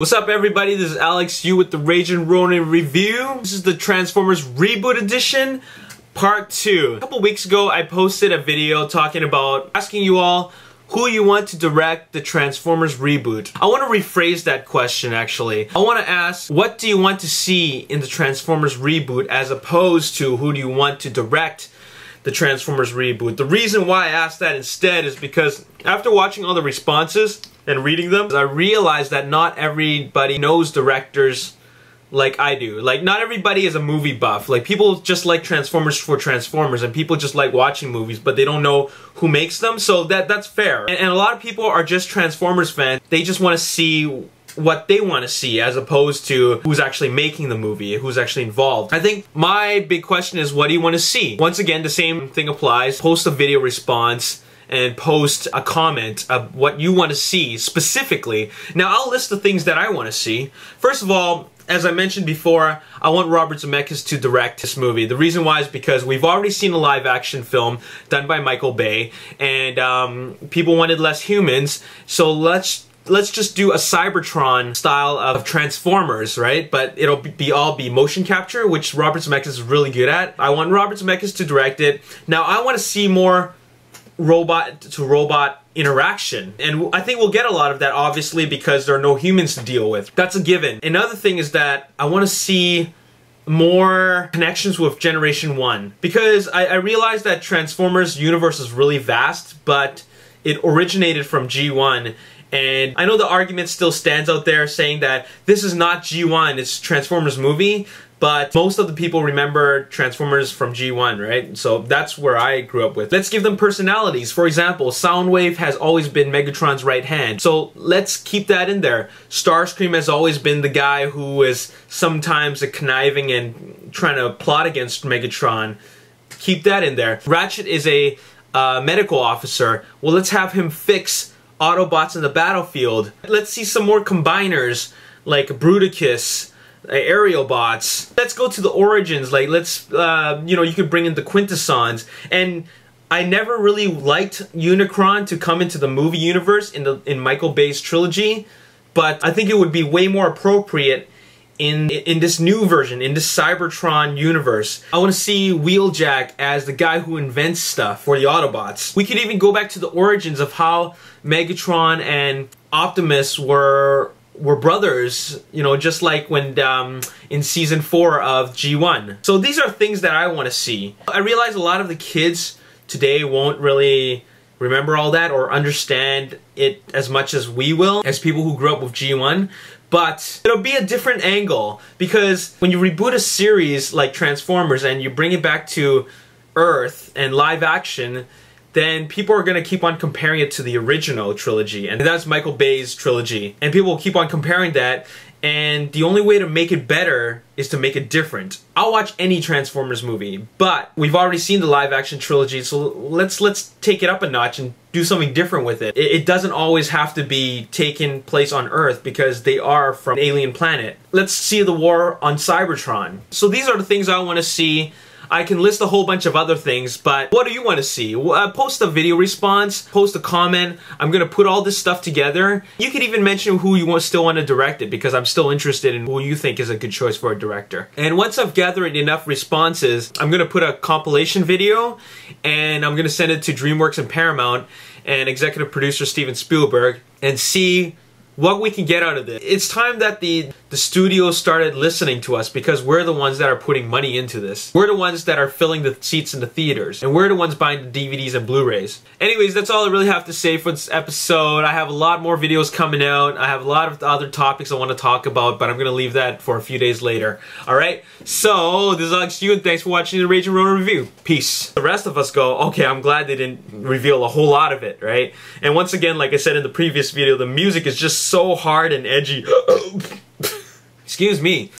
What's up everybody, this is Alex Yu with the Raging Ronin review. This is the Transformers Reboot Edition, Part 2. A couple weeks ago I posted a video talking about asking you all who you want to direct the Transformers Reboot. I want to rephrase that question actually. I want to ask, what do you want to see in the Transformers Reboot as opposed to who do you want to direct the Transformers Reboot? The reason why I asked that instead is because after watching all the responses and reading them, I realized that not everybody knows directors like I do. Like, not everybody is a movie buff. Like, people just like Transformers for Transformers, and people just like watching movies, but they don't know who makes them, so that's fair. And a lot of people are just Transformers fans. They just want to see what they want to see as opposed to who's actually making the movie, who's actually involved. I think my big question is, what do you want to see? Once again, the same thing applies. Post a video response and post a comment of what you want to see specifically. Now, I'll list the things that I want to see. First of all, as I mentioned before, I want Robert Zemeckis to direct this movie. The reason why is because we've already seen a live-action film done by Michael Bay, and people wanted less humans, so let's just do a Cybertron style of Transformers, right? But it'll all be motion capture, which Robert Zemeckis is really good at. I want Robert Zemeckis to direct it. Now, I want to see more robot-to-robot interaction, and I think we'll get a lot of that, obviously, because there are no humans to deal with. That's a given. Another thing is that I want to see more connections with Generation 1, because I realize that Transformers universe is really vast, but it originated from G1. And I know the argument still stands out there saying that this is not G1, it's Transformers movie, but most of the people remember Transformers from G1, right? So that's where I grew up with. Let's give them personalities. For example, Soundwave has always been Megatron's right hand, so let's keep that in there. Starscream has always been the guy who is sometimes conniving and trying to plot against Megatron. Keep that in there. Ratchet is a medical officer. Well, let's have him fix Autobots in the battlefield. Let's see some more combiners like Bruticus, aerial bots. Let's go to the origins. Like, let's you know, you could bring in the Quintessons. And I never really liked Unicron to come into the movie universe in Michael Bay's trilogy, but I think it would be way more appropriate in this new version, in this Cybertron universe. I want to see Wheeljack as the guy who invents stuff for the Autobots. We could even go back to the origins of how Megatron and Optimus were brothers, you know, just like when in season 4 of G1. So these are things that I want to see. I realize a lot of the kids today won't really remember all that or understand it as much as we will, as people who grew up with G1. But it'll be a different angle, because when you reboot a series like Transformers and you bring it back to Earth and live action, then people are going to keep on comparing it to the original trilogy, and that's Michael Bay's trilogy. And people will keep on comparing that, and the only way to make it better is to make it different. I'll watch any Transformers movie, but we've already seen the live action trilogy, so let's take it up a notch and do something different with it. It doesn't always have to be taking place on Earth, because they are from an alien planet. Let's see the war on Cybertron. So these are the things I want to see. I can list a whole bunch of other things, but what do you want to see? Post a video response, post a comment. I'm going to put all this stuff together. You could even mention who you still want to direct it, because I'm still interested in who you think is a good choice for a director. And once I've gathered enough responses, I'm going to put a compilation video, and I'm going to send it to DreamWorks and Paramount and executive producer Steven Spielberg, and see what we can get out of this. It's time that the studios started listening to us, because we're the ones that are putting money into this. We're the ones that are filling the seats in the theaters, and we're the ones buying the DVDs and Blu-rays. Anyways, that's all I really have to say for this episode. I have a lot more videos coming out. I have a lot of other topics I want to talk about, but I'm going to leave that for a few days later. Alright? So, this is Alex Yu, and thanks for watching the Raging Ronin review. Peace. The rest of us go, okay, I'm glad they didn't reveal a whole lot of it, right? And once again, like I said in the previous video, the music is just so hard and edgy. Excuse me.